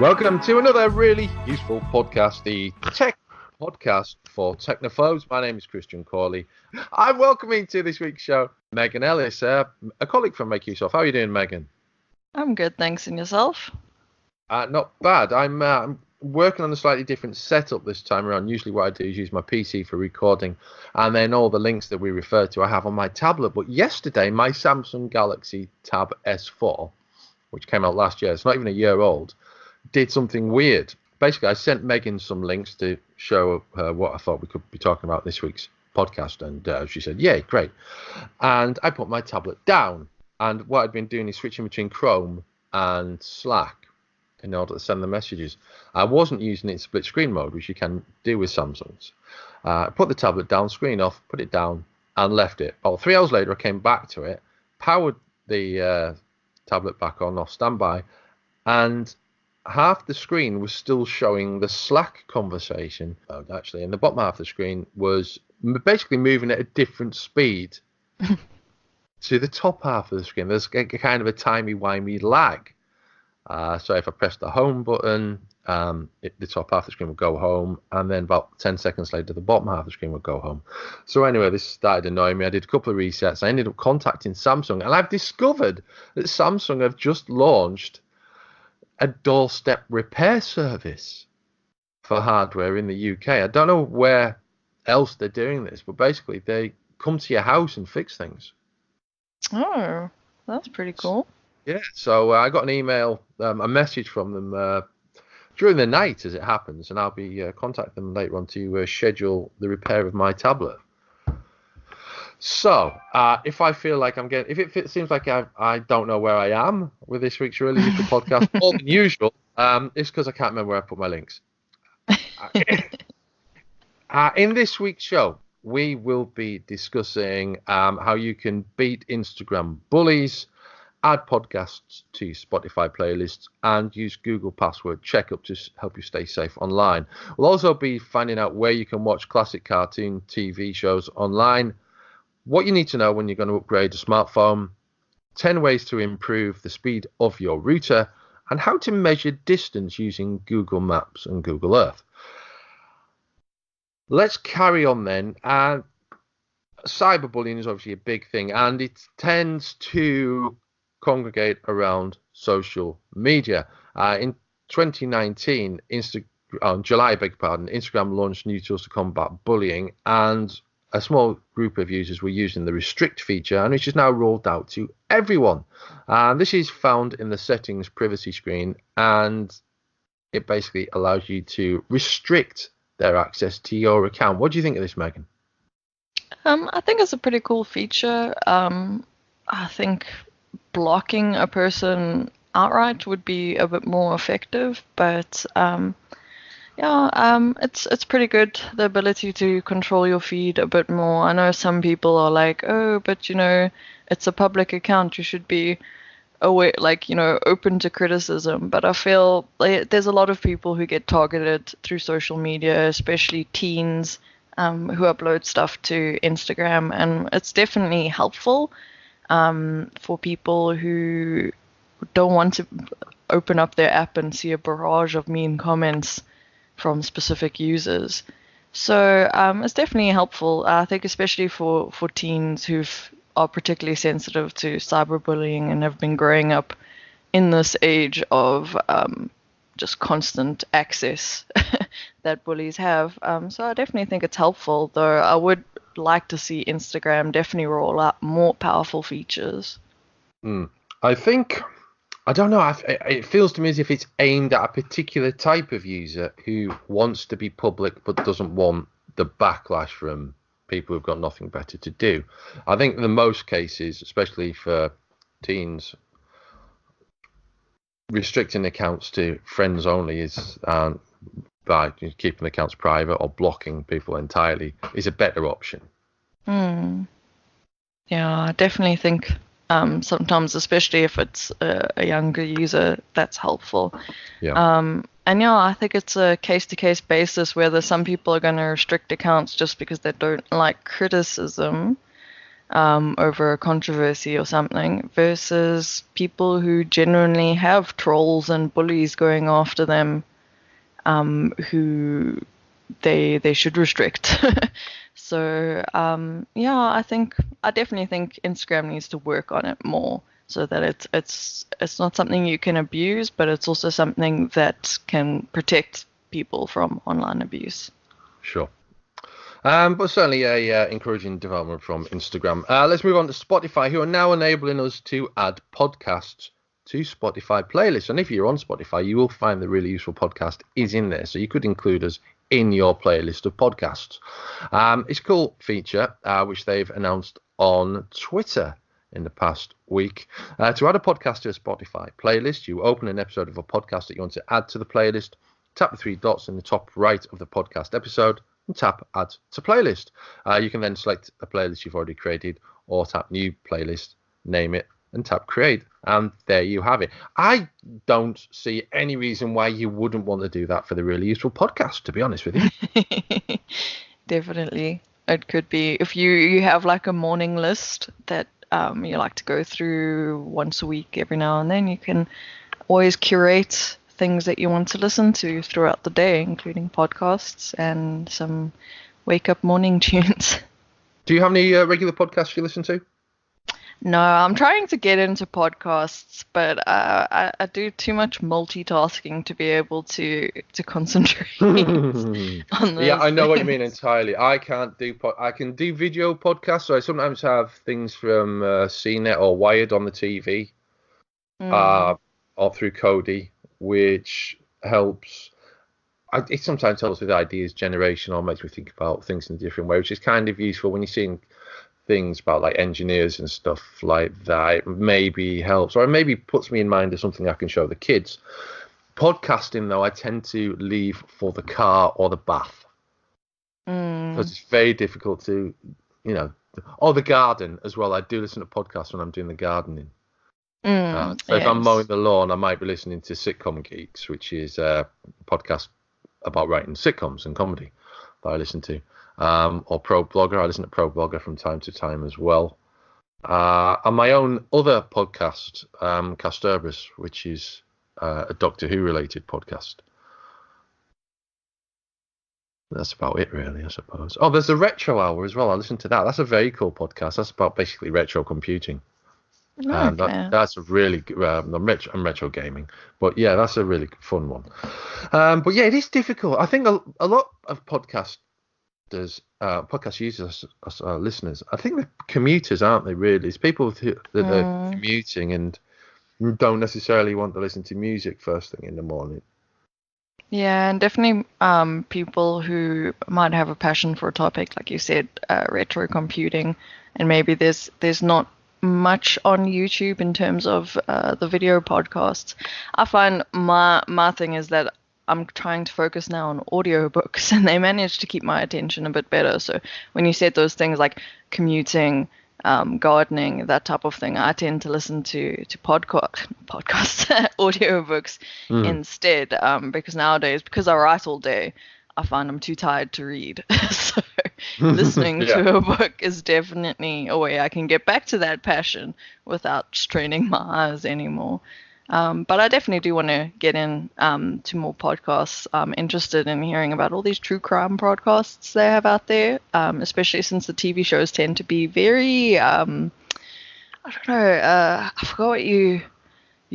Welcome to another really useful podcast, the Tech Podcast for Technophobes. My name is Christian Corley. I'm welcoming to this week's show Megan Ellis, a colleague from Make Use Of. How are you doing, Megan? I'm good, thanks. And yourself? Not bad. I'm working on a slightly different setup this time around. Usually what I do is use my PC for recording, and then all the links that we refer to I have on my tablet. But yesterday, my Samsung Galaxy Tab S4, which came out last year, it's not even a year old, did something weird. Basically, I sent Megan some links to show her what I thought we could be talking about this week's podcast, and she said, "Yeah, great." And I put my tablet down, and what I'd been doing is switching between Chrome and Slack in order to send the messages. I wasn't using it in split screen mode, which you can do with Samsungs. I put the tablet down, screen off, put it down, and left it. Well, 3 hours later, I came back to it, powered the tablet back on off standby, and half the screen was still showing the Slack conversation, actually, and the bottom half of the screen was basically moving at a different speed to the top half of the screen. There's a kind of a timey-wimey lag. So if I press the home button, the top half of the screen would go home, and then about 10 seconds later, the bottom half of the screen would go home. So anyway, this started annoying me. I did a couple of resets. I ended up contacting Samsung, and I've discovered that Samsung have just launched a doorstep repair service for hardware in the UK. I don't know where else they're doing this, but basically they come to your house and fix things. Oh, that's pretty cool. Yeah, so I got an email, a message from them during the night as it happens, and I'll be contacting them later on to schedule the repair of my tablet. So, if I feel like if it seems like I don't know where I am with this week's really useful podcast, more than usual, it's because I can't remember where I put my links. In this week's show, we will be discussing how you can beat Instagram bullies, add podcasts to Spotify playlists, and use Google password checkup to help you stay safe online. We'll also be finding out where you can watch classic cartoon TV shows online, what you need to know when you're going to upgrade a smartphone, 10 ways to improve the speed of your router, and how to measure distance using Google Maps and Google Earth. Let's carry on then. Cyberbullying is obviously a big thing, and it tends to congregate around social media. In 2019, July, Instagram launched new tools to combat bullying, and a small group of users were using the restrict feature, and which is now rolled out to everyone. This is found in the settings privacy screen, and it basically allows you to restrict their access to your account. What do you think of this, Megan? I think it's a pretty cool feature. I think blocking a person outright would be a bit more effective, but it's pretty good, the ability to control your feed a bit more. I know some people are like, oh, but it's a public account, you should be aware, open to criticism. But I feel there's a lot of people who get targeted through social media, especially teens who upload stuff to Instagram, and it's definitely helpful for people who don't want to open up their app and see a barrage of mean comments from specific users. So it's definitely helpful, I think, especially for teens who are particularly sensitive to cyberbullying and have been growing up in this age of just constant access that bullies have. So I definitely think it's helpful, though I would like to see Instagram definitely roll out more powerful features. I don't know. It feels to me as if it's aimed at a particular type of user who wants to be public but doesn't want the backlash from people who've got nothing better to do. I think in most cases, especially for teens, restricting accounts to friends only is by keeping accounts private or blocking people entirely is a better option. Yeah, I definitely think sometimes, especially if it's a younger user, that's helpful. Yeah. And I think it's a case-to-case basis, whether some people are going to restrict accounts just because they don't like criticism. over a controversy or something, versus people who genuinely have trolls and bullies going after them, who they should restrict. So yeah, I definitely think Instagram needs to work on it more so that it's not something you can abuse, but it's also something that can protect people from online abuse. Sure. But certainly a encouraging development from Instagram. Let's move on to Spotify, who are now enabling us to add podcasts to Spotify playlists. And if you're on Spotify, you will find the Really Useful Podcast is in there. So you could include us in your playlist of podcasts. It's a cool feature, which they've announced on Twitter in the past week. To add a podcast to a Spotify playlist, you open an episode of a podcast that you want to add to the playlist, tap the three dots in the top right of the podcast episode, and tap Add to Playlist. You can then select a playlist you've already created, or tap New Playlist, name it, and tap Create. And there you have it. I don't see any reason why you wouldn't want to do that for the Really Useful Podcast, to be honest with you. Definitely. It could be if you have like a morning list that you like to go through once a week, every now and then, you can always curate things that you want to listen to throughout the day, including podcasts and some wake up morning tunes. Do you have any regular podcasts you listen to? No, I'm trying to get into podcasts, but I do too much multitasking to be able to concentrate on those Yeah, I know what you mean things. entirely. I can't do I can do video podcasts, so I sometimes have things from CNET or Wired on the TV, Mm, or through Kodi, which helps. It sometimes helps with ideas generation or makes me think about things in a different way, which is kind of useful when you're seeing things about like engineers and stuff like that. It maybe helps, or it maybe puts me in mind of something I can show the kids. Podcasting, though, I tend to leave for the car or the bath because mm, it's very difficult to, or the garden as well. I do listen to podcasts when I'm doing the gardening. So if I'm mowing yes. the lawn, I might be listening to Sitcom Geeks, which is a podcast about writing sitcoms and comedy that I listen to. Or Pro Blogger. I listen to Pro Blogger from time to time as well. And my own other podcast, Casterberus, which is a Doctor Who related podcast. That's about it, really, I suppose. Oh, there's the Retro Hour as well. I listen to that. That's a very cool podcast. That's about basically retro computing. Okay. That's a really good, retro gaming, but yeah, that's a really fun one. But yeah, it is difficult. I think a lot of podcast users, listeners, I think they're commuters, aren't they? Really, it's people that are Mm. commuting and don't necessarily want to listen to music first thing in the morning. Yeah, and definitely people who might have a passion for a topic, like you said, retro computing, and maybe there's not much on YouTube in terms of the video podcasts. I find my thing is that I'm trying to focus now on audiobooks, and they manage to keep my attention a bit better. So when you said those things like commuting, gardening, that type of thing, I tend to listen to podcasts, audiobooks Mm. instead, because nowadays, because I write all day, I find I'm too tired to read. So listening Yeah. to a book is definitely a way I can get back to that passion without straining my eyes anymore. But I definitely do want to get in to more podcasts. I'm interested in hearing about all these true crime podcasts they have out there, especially since the TV shows tend to be very, I don't know, I forgot what you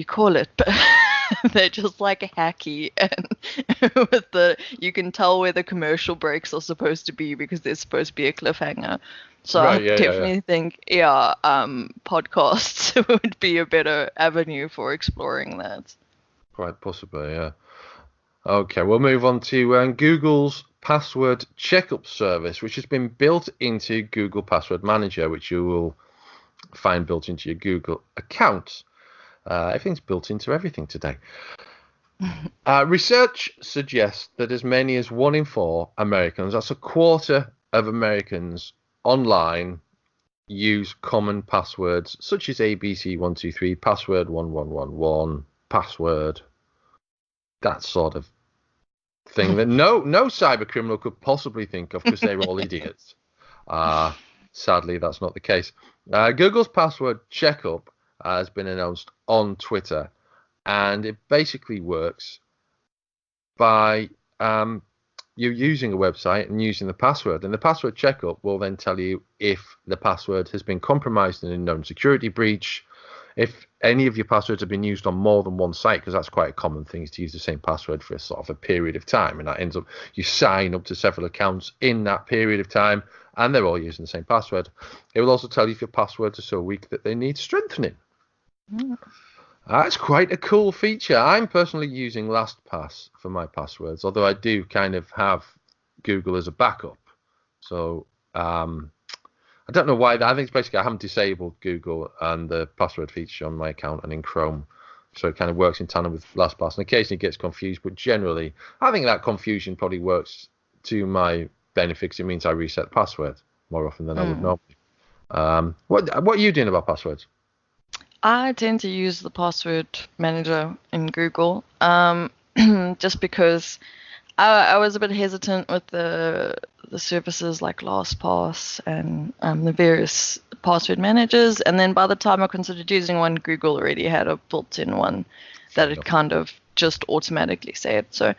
call it, but they're just like hacky, and with you can tell where the commercial breaks are supposed to be because there's supposed to be a cliffhanger. So I Right. Yeah. Yeah. Yeah. definitely think, yeah, podcasts would be a better avenue for exploring that. Quite possibly. Yeah. Okay, we'll move on to Google's password checkup service, which has been built into Google Password Manager, which you will find built into your Google account. Everything's built into everything today. Research suggests that as many as 1 in 4 Americans, that's a quarter of Americans online, use common passwords such as ABC123, password 1111, password, that sort of thing that no cyber criminal could possibly think of because they're all idiots. Sadly, that's not the case. Google's password checkup has been announced on Twitter, and it basically works by you using a website and using the password. And the password checkup will then tell you if the password has been compromised in a known security breach, if any of your passwords have been used on more than one site, because that's quite a common thing, is to use the same password for a sort of a period of time. And that ends up, you sign up to several accounts in that period of time, and they're all using the same password. It will also tell you if your passwords are so weak that they need strengthening. That's quite a cool feature. I'm personally using LastPass for my passwords, although I do kind of have Google as a backup. So I don't know why. I think it's basically I haven't disabled Google and the password feature on my account and in Chrome. So it kind of works in tandem with LastPass, and occasionally it gets confused. But generally, I think that confusion probably works to my benefit because it means I reset the password more often than I would normally. What are you doing about passwords? I tend to use the password manager in Google, just because I was a bit hesitant with the services like LastPass and the various password managers. And then by the time I considered using one, Google already had a built-in one that it kind of just automatically saved. So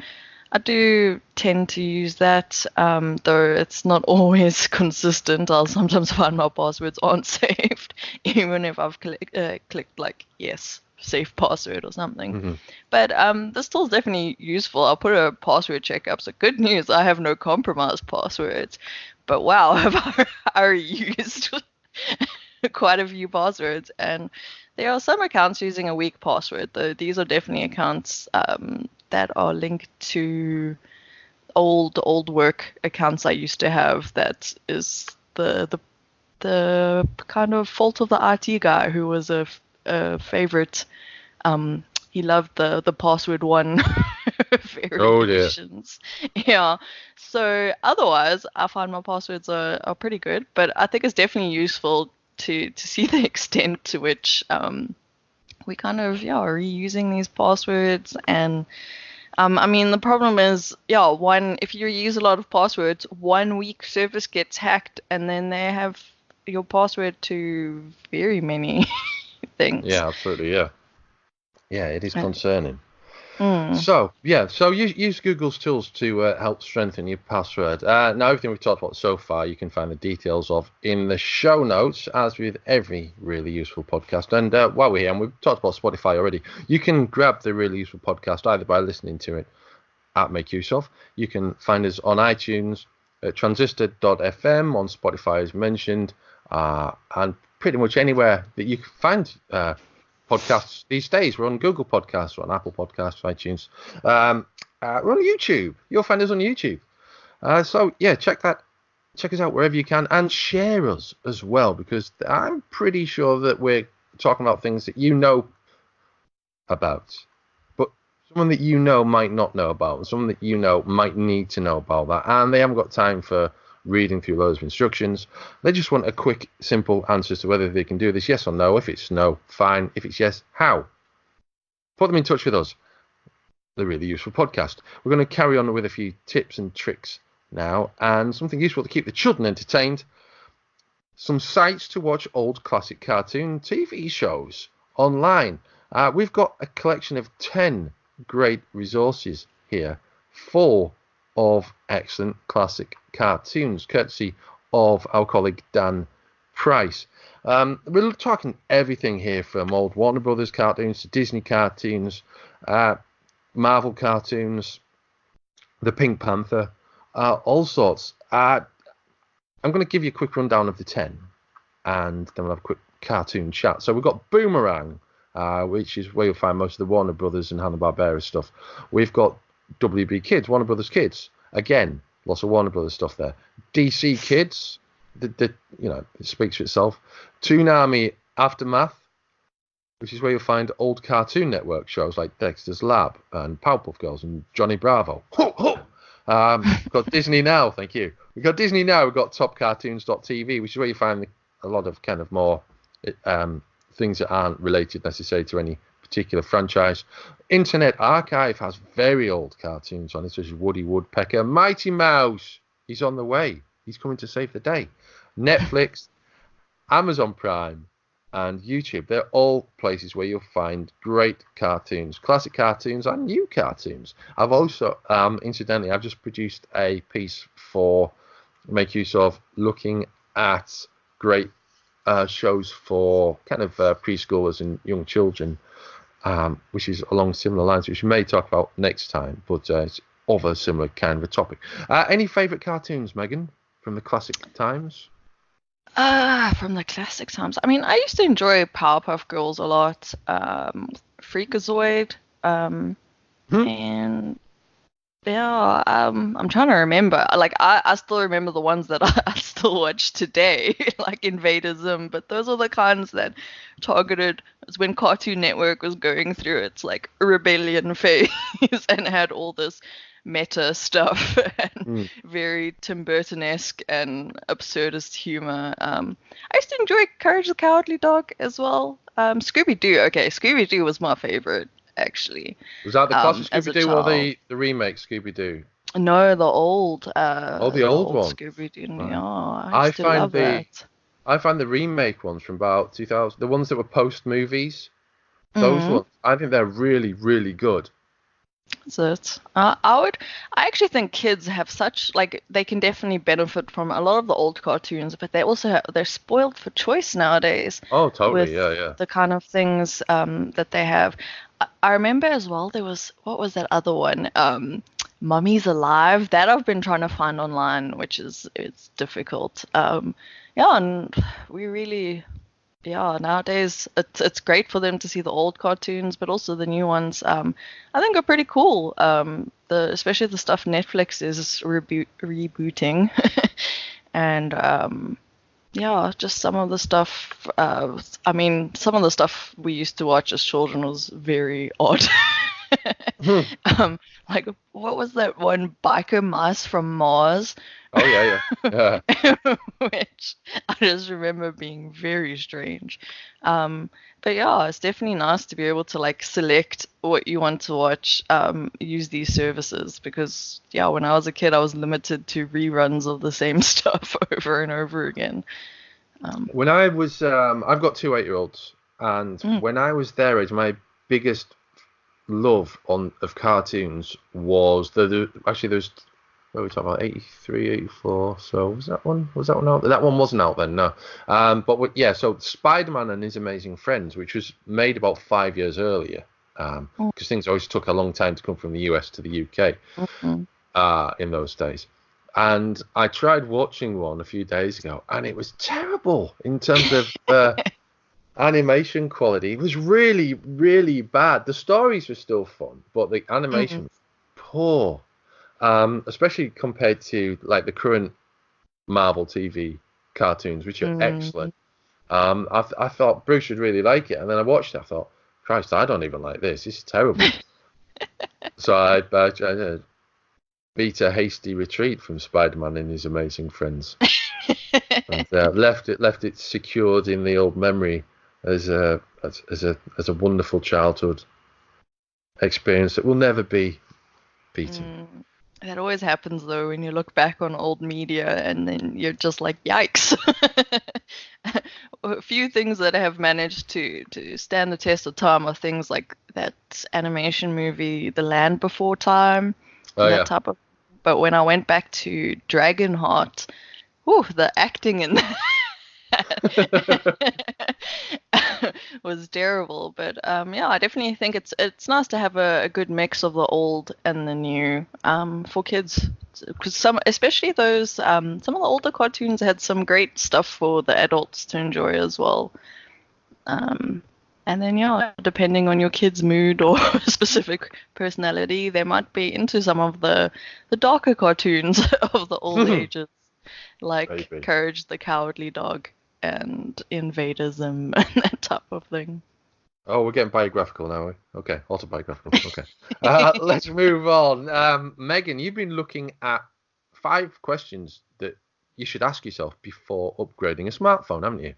I do tend to use that, though it's not always consistent. I'll sometimes find my passwords aren't saved, even if I've clicked like yes, save password or something. But this tool is definitely useful. I'll put a password checkup. So good news, I have no compromised passwords. But wow, have I used quite a few passwords, and there are some accounts using a weak password, though these are definitely accounts that are linked to old work accounts I used to have. That is the kind of fault of the IT guy who was a favorite. He loved the password one variations. Yeah. So otherwise, I find my passwords are pretty good, but I think it's definitely useful to see the extent to which we kind of are reusing these passwords. And I mean, the problem is, if you use a lot of passwords, one weak service gets hacked, and then they have your password to very many things. Yeah, absolutely. Yeah, it is concerning. So use Google's tools to help strengthen your password. Now, everything we've talked about so far, you can find the details of in the show notes, as with every really useful podcast. And while we're here, and we've talked about Spotify already, you can grab the really useful podcast either by listening to it at Make Use Of. You can find us on iTunes, transistor.fm, on Spotify as mentioned, and pretty much anywhere that you can find podcasts these days. We're on Google Podcasts, we're on Apple Podcasts, iTunes. We're on YouTube. You'll find us on YouTube. So yeah, check us out wherever you can, and share us as well, because I'm pretty sure that we're talking about things that you know about, but someone that you know might not know about, and someone that you know might need to know about that, and they haven't got time for reading through loads of instructions. They just want a quick, simple answer to whether they can do this, yes or no. If it's no, fine. If it's yes, how? Put them in touch with us. The Really Useful Podcast. We're going to carry on with a few tips and tricks now, and something useful to keep the children entertained. Some sites to watch old classic cartoon TV shows online. We've got a collection of 10 great resources here, full of excellent classic cartoons, courtesy of our colleague Dan Price. We're talking everything here, from old Warner Brothers cartoons to Disney cartoons, Marvel cartoons, the Pink Panther, all sorts. I'm going to give you a quick rundown of the 10, and then we'll have a quick cartoon chat. So we've got Boomerang, which is where you'll find most of the Warner Brothers and Hanna-Barbera stuff. We've got WB Kids, Warner Brothers Kids. Again, lots of Warner Brothers stuff there. DC Kids, it speaks for itself. Toonami Aftermath, which is where you'll find old Cartoon Network shows like Dexter's Lab and Powerpuff Girls and Johnny Bravo. Ho, ho! We've got Disney Now, thank you. We've got Disney Now, we've got topcartoons.tv, which is where you find a lot of kind of more things that aren't related necessarily to any particular franchise. Internet Archive has very old cartoons on it, such as Woody Woodpecker. Mighty Mouse, he's on the way. He's coming to save the day. Netflix, Amazon Prime, and YouTube. They're all places where you'll find great cartoons, classic cartoons, and new cartoons. I've also, incidentally, I've just produced a piece for make use of looking at great shows for kind of preschoolers and young children, which is along similar lines, which we may talk about next time, but it's of a similar kind of a topic. Any favourite cartoons, Megan, from the classic times? From the classic times. I mean, I used to enjoy Powerpuff Girls a lot, Freakazoid, Hmm? and yeah, I'm trying to remember. Like, I still remember the ones that I still watch today, like Invader Zim, but those are the kinds that targeted it's when Cartoon Network was going through its like rebellion phase and had all this meta stuff and Hmm. very Tim Burton-esque and absurdist humor. I used to enjoy Courage the Cowardly Dog as well. Scooby-Doo, okay, Scooby-Doo was my favorite actually, Was that the classic as a Scooby-Doo or child. the remake Scooby-Doo? No, Oh, the the old old one. Scooby-Doo. Right. Yeah, I I used to find love the that. I find the remake ones from about 2000, the ones that were post movies, those Mm, ones, I think they're really, really good. so it's, I actually think kids have such, like, they can definitely benefit from a lot of the old cartoons, but they also they're spoiled for choice nowadays Oh, totally. with Yeah, yeah. the kind of things that they have. I remember as well, there was, what was that other one? Mummy's Alive, that I've been trying to find online, which is, it's difficult. Yeah, and we really, yeah, nowadays it's great for them to see the old cartoons, but also the new ones. I think are pretty cool. The especially the stuff Netflix is rebooting, and yeah, just some of the stuff. I mean, some of the stuff we used to watch as children was very odd. Hmm. Like what was that one, Biker Mice from Mars? Oh, yeah, yeah. Yeah. Which I just remember being very strange. Um, but yeah, it's definitely nice to be able to like select what you want to watch, use these services because yeah, when I was a kid, I was limited to reruns of the same stuff over and over again. Um, When I was, I've got two 8-year-olds, and mm, when I was their age, my biggest love on of cartoons was actually there's what were we talking about 83, 84. So was that one out? That one wasn't out then, no. Yeah, so Spider-Man and His Amazing Friends, which was made about 5 years earlier, mm, because things always took a long time to come from the US to the UK mm, in those days. And I tried watching one a few days ago, and it was terrible in terms of animation quality. It was really, really bad. The stories were still fun, but the mm, animation was poor, especially compared to like the current Marvel TV cartoons, which are mm. excellent. I thought Bruce would really like it, and then I watched it. I thought, Christ, I don't even like this. This is terrible. So I beat a hasty retreat from Spider-Man and His Amazing Friends, and left it secured in the old memory as a wonderful childhood experience that will never be beaten. Mm. That always happens though when you look back on old media and then you're just like, yikes. A few things that have managed to stand the test of time are things like that animation movie, The Land Before Time, Oh that yeah. type of. But when I went back to Dragonheart, whew, the acting in was terrible. But yeah, I definitely think it's nice to have a good mix of the old and the new for kids. Because some, especially those, some of the older cartoons had some great stuff for the adults to enjoy as well. Um, and then yeah, depending on your kid's mood or specific personality, they might be into some of the darker cartoons of the old ages, like Maybe. Courage the Cowardly Dog and Invadism and that type of thing. Oh, we're getting biographical now. Okay, autobiographical. Okay. Let's move on. Megan, you've been looking at 5 questions that you should ask yourself before upgrading a smartphone, haven't you?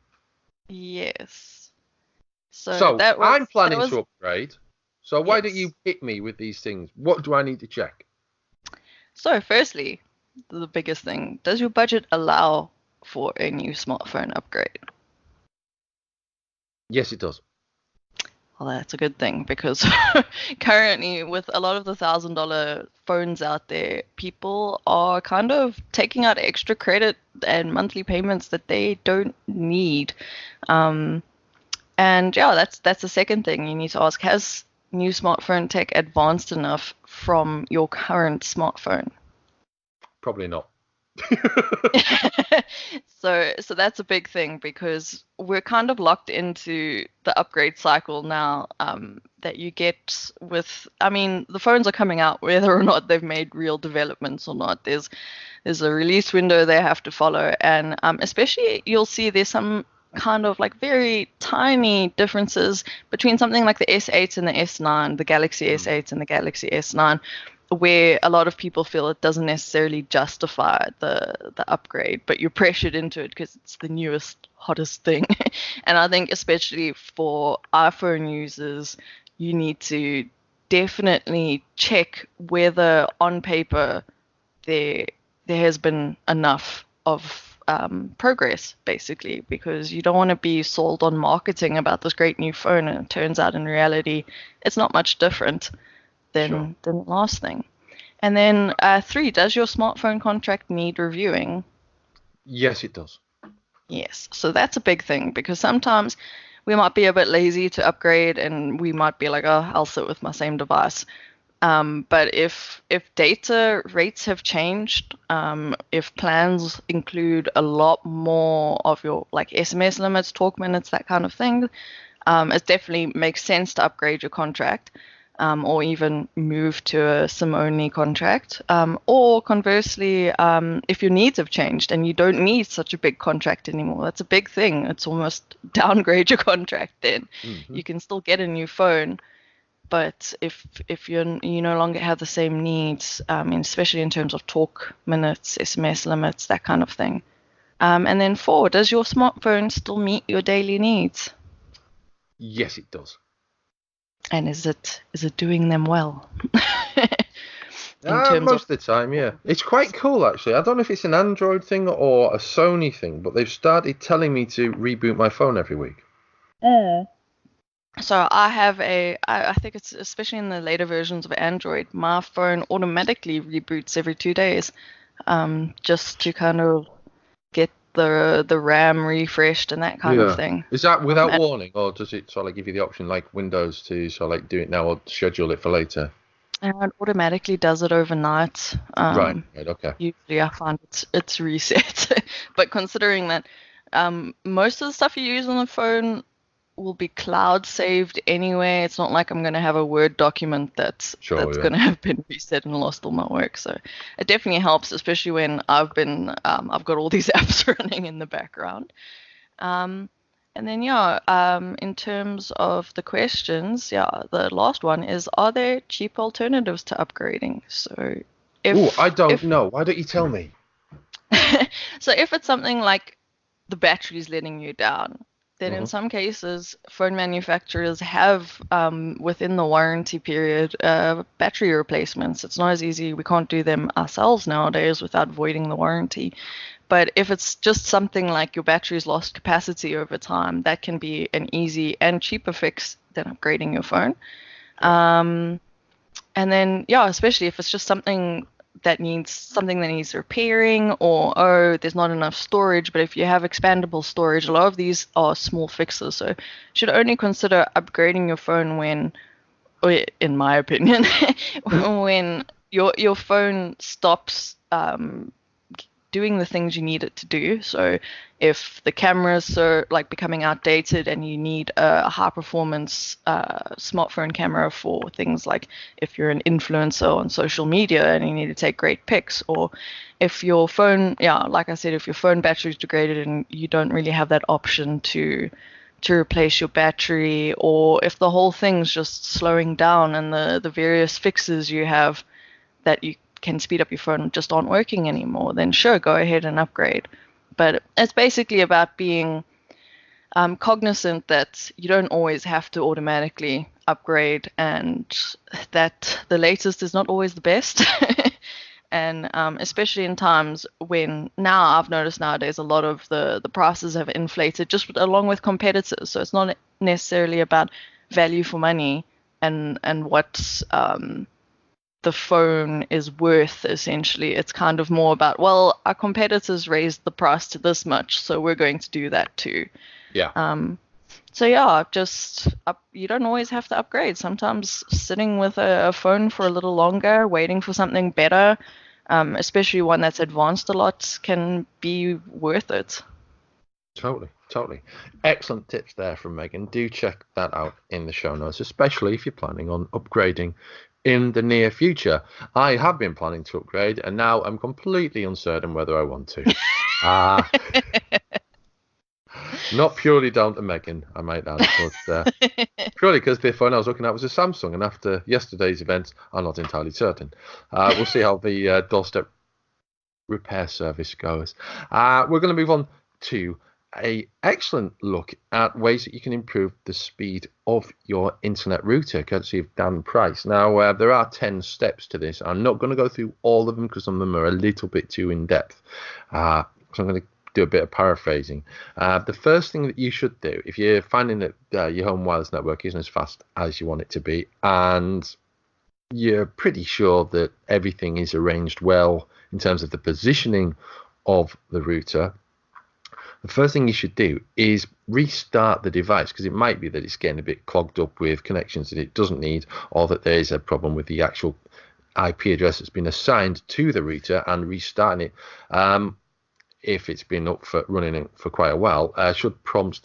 Yes. So So I'm that planning was to upgrade. So why don't yes. you hit me with these things? What do I need to check? So firstly, the biggest thing, does your budget allow for a new smartphone upgrade? Yes, it does. Well, that's a good thing because currently, with a lot of the $1,000 phones out there, people are kind of taking out extra credit and monthly payments that they don't need. Um, and yeah, that's the second thing you need to ask. Has new smartphone tech advanced enough from your current smartphone? Probably not. So that's a big thing because we're kind of locked into the upgrade cycle now, that you get with, I mean, the phones are coming out whether or not they've made real developments or not. There's a release window they have to follow, and especially you'll see there's some kind of like very tiny differences between something like the S8 and the S9, the Galaxy S8 and the Galaxy S9, where a lot of people feel it doesn't necessarily justify the upgrade, but you're pressured into it because it's the newest, hottest thing. And I think especially for iPhone users, you need to definitely check whether on paper there there has been enough of progress, basically, because you don't want to be sold on marketing about this great new phone, and it turns out in reality it's not much different than the last thing. And then 3, does your smartphone contract need reviewing? Yes, it does. Yes. So that's a big thing because sometimes we might be a bit lazy to upgrade and we might be like, oh, I'll sit with my same device. But if data rates have changed, if plans include a lot more of your like SMS limits, talk minutes, that kind of thing, it definitely makes sense to upgrade your contract, or even move to a SIM-only contract. Or conversely, if your needs have changed and you don't need such a big contract anymore, that's a big thing. It's almost downgrade your contract then. You can still get a new phone, but if you no longer have the same needs, especially in terms of talk minutes, SMS limits, that kind of thing. And then 4, does your smartphone still meet your daily needs? Yes, it does. And is it doing them well? In terms Most of of the time, yeah. It's quite cool, actually. I don't know if it's an Android thing or a Sony thing, but they've started telling me to reboot my phone every week. So I think it's especially in the later versions of Android, my phone automatically reboots every 2 days, just to kind of get the RAM refreshed and that kind of Yeah. thing. Is that without And warning, or does it sort of give you the option like Windows to sort of like do it now or schedule it for later? it automatically does it overnight. Right. Right. Okay. Usually I find it's reset. But considering that most of the stuff you use on the phone will be cloud saved anyway. It's not like I'm going to have a Word document that's Sure. Yeah. going to have been reset and lost all my work. So it definitely helps, especially when I've got all these apps running in the background. And then in terms of the questions, the last one is: are there cheap alternatives to upgrading? So I don't if know. Why don't you tell me? so if it's something like the battery's letting you down, then in some cases, phone manufacturers have, within the warranty period, battery replacements. It's not as easy. We can't do them ourselves nowadays without voiding the warranty. But if it's just something like your battery's lost capacity over time, that can be an easy and cheaper fix than upgrading your phone. And then, especially if it's just something that needs repairing, or there's not enough storage. But if you have expandable storage, a lot of these are small fixes. So you should only consider upgrading your phone when, or in my opinion, when your phone stops doing the things you need it to do. So if the cameras are like becoming outdated and you need a high performance smartphone camera for things like if you're an influencer on social media and you need to take great pics, or if your phone, like I said, if your phone battery is degraded and you don't really have that option to replace your battery, or if the whole thing's just slowing down and the various fixes you have that you can speed up your phone just aren't working anymore, then sure, go ahead and upgrade. But it's basically about being cognizant that you don't always have to automatically upgrade, and that the latest is not always the best. And especially in times when now I've noticed nowadays a lot of the prices have inflated just along with competitors. So it's not necessarily about value for money and what the phone is worth essentially. It's kind of more about, well, our competitors raised the price to this much, so we're going to do that too. Yeah. So yeah, you don't always have to upgrade. Sometimes sitting with a phone for a little longer, waiting for something better, especially one that's advanced a lot, can be worth it. Totally. Excellent tips there from Megan. Do check that out in the show notes, especially if you're planning on upgrading in the near future. I have been planning to upgrade, and now I'm completely uncertain whether I want to. Not purely down to Megan, I might add, but purely because the phone I was looking at was a Samsung, and after yesterday's events, I'm not entirely certain. We'll see how the doorstep repair service goes. We're going to move on to a excellent look at ways that you can improve the speed of your internet router, courtesy of Dan Price. Now, there are 10 steps to this. I'm not going to go through all of them because some of them are a little bit too in-depth. So I'm going to do a bit of paraphrasing. The first thing that you should do, if you're finding that your home wireless network isn't as fast as you want it to be, and you're pretty sure that everything is arranged well in terms of the positioning of the router, the first thing you should do is restart the device, because it might be that it's getting a bit clogged up with connections that it doesn't need, or that there is a problem with the actual IP address that's been assigned to the router, and restarting it, if it's been up for running for quite a while, should prompt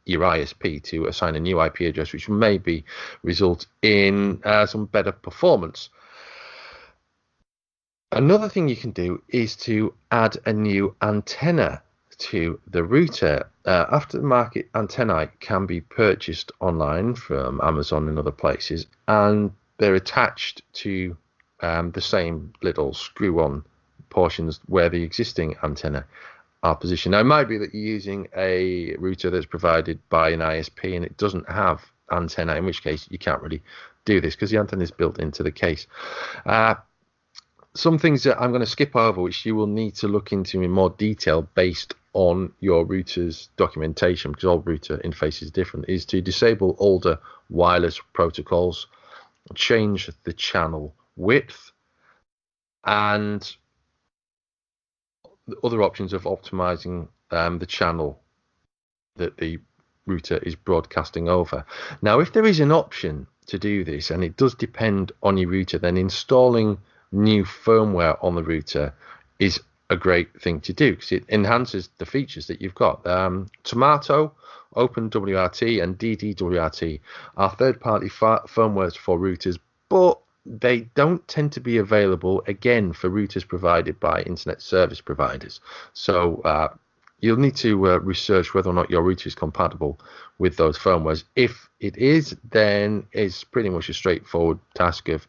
your ISP to assign a new IP address, which maybe result in some better performance. Another thing you can do is to add a new antenna to the router. Aftermarket antennae can be purchased online from Amazon and other places, and they're attached to the same little screw-on portions where the existing antenna are positioned. Now, it might be that you're using a router that's provided by an ISP and it doesn't have antenna, in which case you can't really do this because the antenna is built into the case. Some things that I'm going to skip over, which you will need to look into in more detail based on your router's documentation, because all router interface is different, is to disable older wireless protocols, change the channel width, and other options of optimizing the channel that the router is broadcasting over. Now, if there is an option to do this, and it does depend on your router, then installing new firmware on the router is a great thing to do, because it enhances the features that you've got. Tomato, OpenWRT, and DDWRT are third-party firmwares for routers, but they don't tend to be available, again, for routers provided by internet service providers. So you'll need to research whether or not your router is compatible with those firmwares. If it is, then it's pretty much a straightforward task of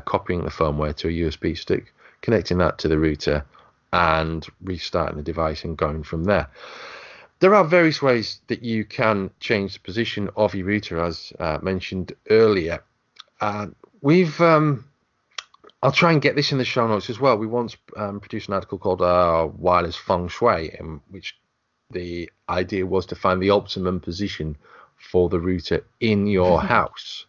copying the firmware to a USB stick, connecting that to the router, and restarting the device and going from there. There are various ways that you can change the position of your router, as mentioned earlier. I'll try and get this in the show notes as well. We once produced an article called Wireless Feng Shui, in which the idea was to find the optimum position for the router in your house.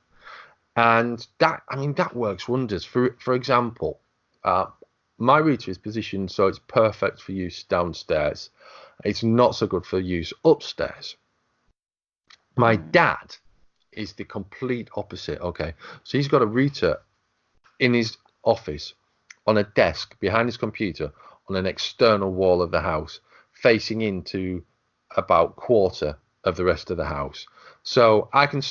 And that works wonders. For example, my router is positioned so it's perfect for use downstairs. It's not so good for use upstairs. My dad is the complete opposite. Okay, so he's got a router in his office on a desk behind his computer on an external wall of the house, facing into about quarter of the rest of the house. So I can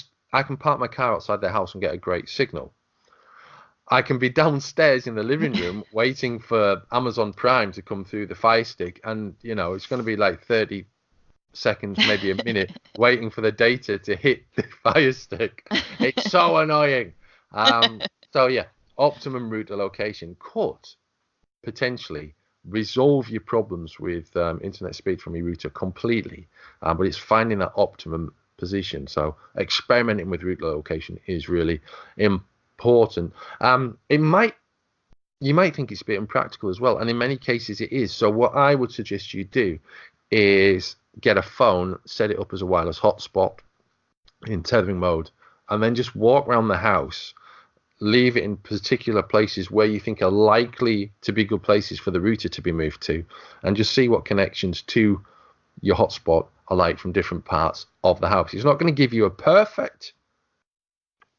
park my car outside the house and get a great signal. I can be downstairs in the living room waiting for Amazon Prime to come through the Fire Stick, and it's going to be like 30 seconds, maybe a minute, waiting for the data to hit the Fire Stick. It's so annoying. So yeah, optimum router location could potentially resolve your problems with internet speed from your router completely, but it's finding that optimum position. So experimenting with router location is really important. It might you might think it's a bit impractical as well, and in many cases it is. So what I would suggest you do is get a phone, set it up as a wireless hotspot in tethering mode, and then just walk around the house, leave it in particular places where you think are likely to be good places for the router to be moved to, and just see what connections to your hotspot are like from different parts of the house. It's not going to give you a perfect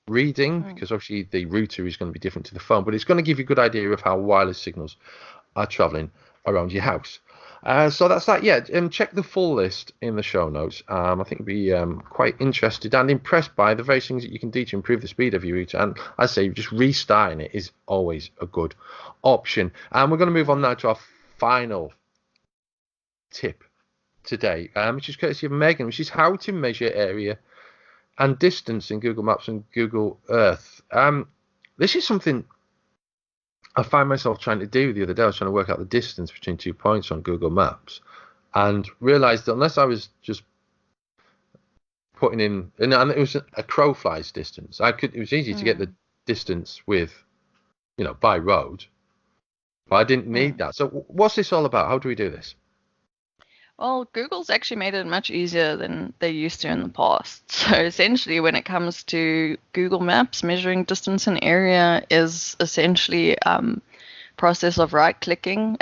reading because obviously the router is going to be different to the phone, but it's going to give you a good idea of how wireless signals are traveling around your house. So that's that. Yeah, and check the full list in the show notes. I think you'll be quite interested and impressed by the various things that you can do to improve the speed of your router. And I say, just restarting it is always a good option. And we're going to move on now to our final tip today, which is courtesy of Megan, which is how to measure area and distance in Google Maps and Google Earth. This is something I find myself trying to do the other day. I was trying to work out the distance between 2 points on Google Maps and realized that unless I was just putting in, and it was a crow flies distance, it was easy to get the distance with, by road, but I didn't need that. So what's this all about? How do we do this? Well, Google's actually made it much easier than they used to in the past. So essentially, when it comes to Google Maps, measuring distance and area is essentially process of right-clicking,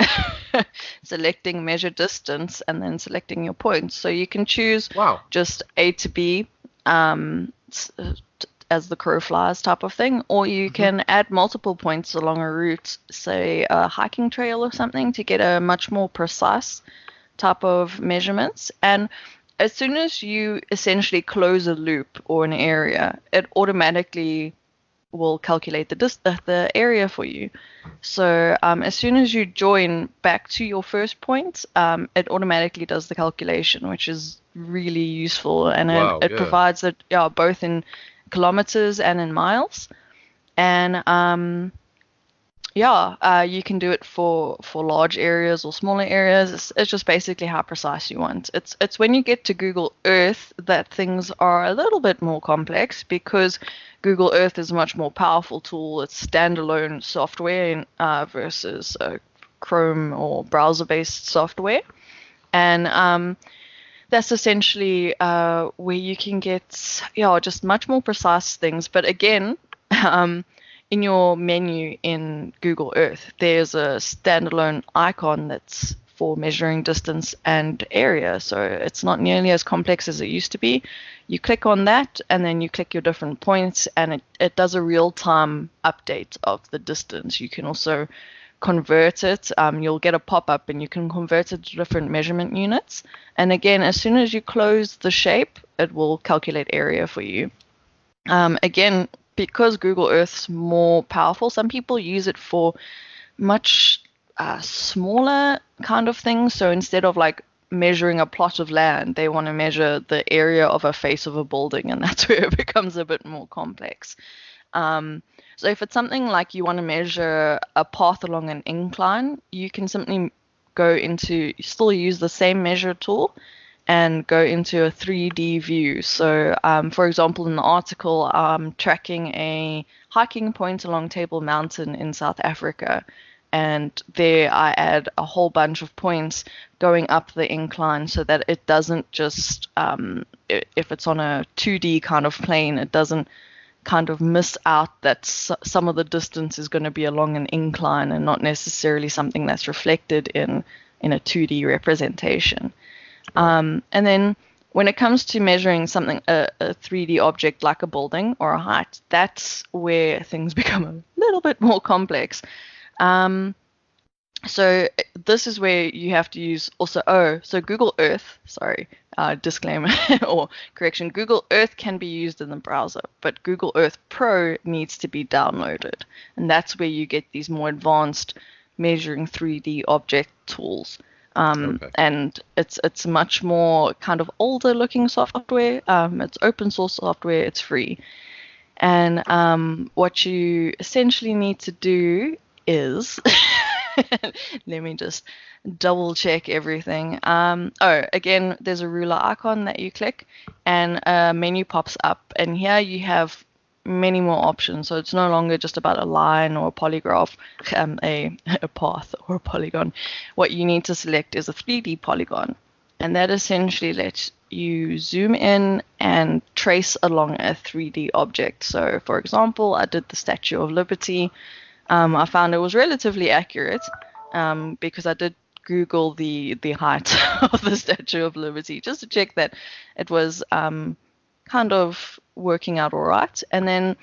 selecting measure distance, and then selecting your points. So you can choose just A to B as the crow flies type of thing, or you can add multiple points along a route, say a hiking trail or something, to get a much more precise type of measurements. And as soon as you essentially close a loop or an area, it automatically will calculate the area for you. So as soon as you join back to your first point, it automatically does the calculation, which is really useful, and it provides it both in kilometers and in miles. And you can do it for large areas or smaller areas. It's just basically how precise you want. It's when you get to Google Earth that things are a little bit more complex, because Google Earth is a much more powerful tool. It's standalone software versus Chrome or browser-based software. And that's essentially where you can get just much more precise things. But again, in your menu in Google Earth, there's a standalone icon that's for measuring distance and area. So it's not nearly as complex as it used to be. You click on that, and then you click your different points, and it does a real-time update of the distance. You can also convert it. You'll get a pop-up, and you can convert it to different measurement units. And again, as soon as you close the shape, it will calculate area for you. Again, because Google Earth's more powerful, some people use it for much smaller kind of things. So instead of like measuring a plot of land, they want to measure the area of a face of a building, and that's where it becomes a bit more complex. So if it's something like you want to measure a path along an incline, you can simply still use the same measure tool and go into a 3D view. So, for example, in the article, I'm tracking a hiking point along Table Mountain in South Africa. And there I add a whole bunch of points going up the incline so that it doesn't just, if it's on a 2D kind of plane, it doesn't kind of miss out that some of the distance is going to be along an incline and not necessarily something that's reflected in a 2D representation. And then when it comes to measuring something, a 3D object like a building or a height, that's where things become a little bit more complex. So this is where you have to use also, so Google Earth, disclaimer or correction, Google Earth can be used in the browser, but Google Earth Pro needs to be downloaded. And that's where you get these more advanced measuring 3D object tools. And it's much more kind of older looking software. It's open source software. It's free. And what you essentially need to do is, let me just double check everything. Again, there's a ruler icon that you click, and a menu pops up. And here you have many more options. So it's no longer just about a line or a polygraph, a path or a polygon. What you need to select is a 3D polygon, and that essentially lets you zoom in and trace along a 3D object. So, for example, I did the Statue of Liberty. I found it was relatively accurate because I did Google the height of the Statue of Liberty just to check that it was kind of working out all right. And then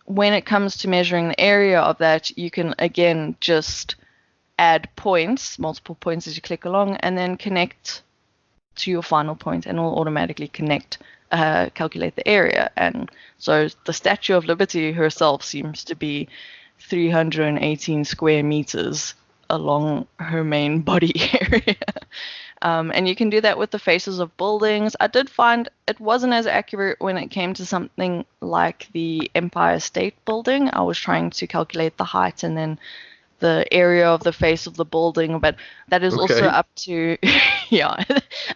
when it comes to measuring the area of that, you can again just add points, multiple points as you click along, and then connect to your final point, and it will automatically calculate the area. And so the Statue of Liberty herself seems to be 318 square meters along her main body area. And you can do that with the faces of buildings. I did find it wasn't as accurate when it came to something like the Empire State Building. I was trying to calculate the height and then the area of the face of the building, but that is also up to yeah.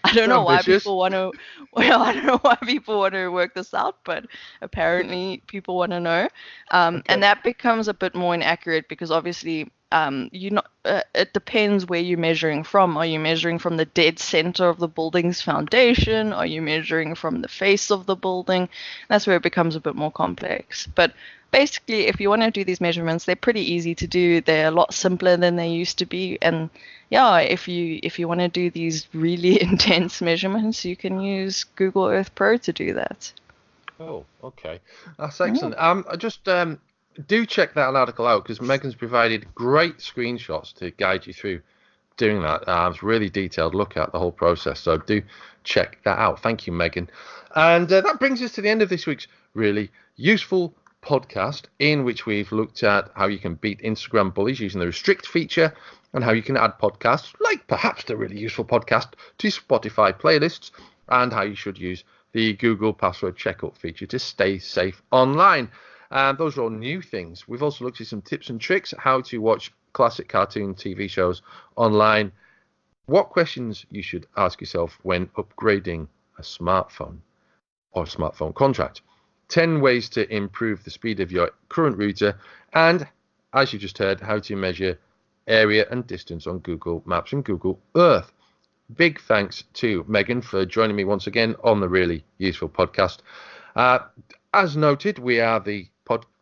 I don't know why people want to. Well, I don't know why people want to work this out, but apparently people want to know. And that becomes a bit more inaccurate because obviously, it depends where you're measuring from. Are you measuring from the dead center of the building's foundation? Are you measuring from the face of the building? That's where it becomes a bit more complex. But basically, if you want to do these measurements, they're pretty easy to do. They're a lot simpler than they used to be. And yeah, if you want to do these really intense measurements, you can use Google Earth Pro to do that. Oh, okay. That's excellent. I just do check that article out because Megan's provided great screenshots to guide you through doing that. It's a really detailed look at the whole process. So do check that out. Thank you, Megan. And that brings us to the end of this week's really useful podcast, in which we've looked at how you can beat Instagram bullies using the restrict feature and how you can add podcasts, like perhaps the really useful podcast, to Spotify playlists, and how you should use the Google password checkup feature to stay safe online. Those are all new things. We've also looked at some tips and tricks, how to watch classic cartoon TV shows online, what questions you should ask yourself when upgrading a smartphone or smartphone contract, 10 ways to improve the speed of your current router, and, as you just heard, how to measure area and distance on Google Maps and Google Earth. Big thanks to Megan for joining me once again on the Really Useful Podcast. As noted, we are the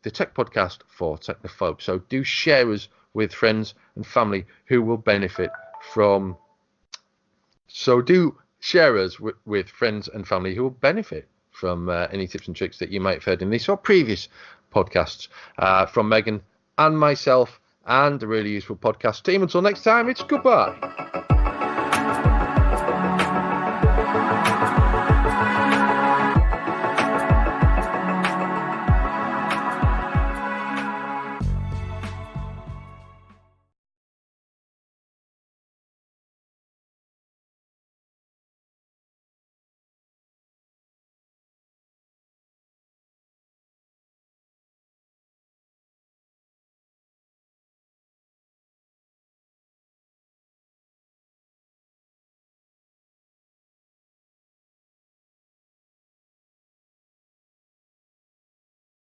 tech podcast for technophobes, so do share us with friends and family who will benefit from. So do share us with friends and family who will benefit from any tips and tricks that you might have heard in this or previous podcasts from Megan and myself and the Really Useful Podcast team. Until next time, it's goodbye.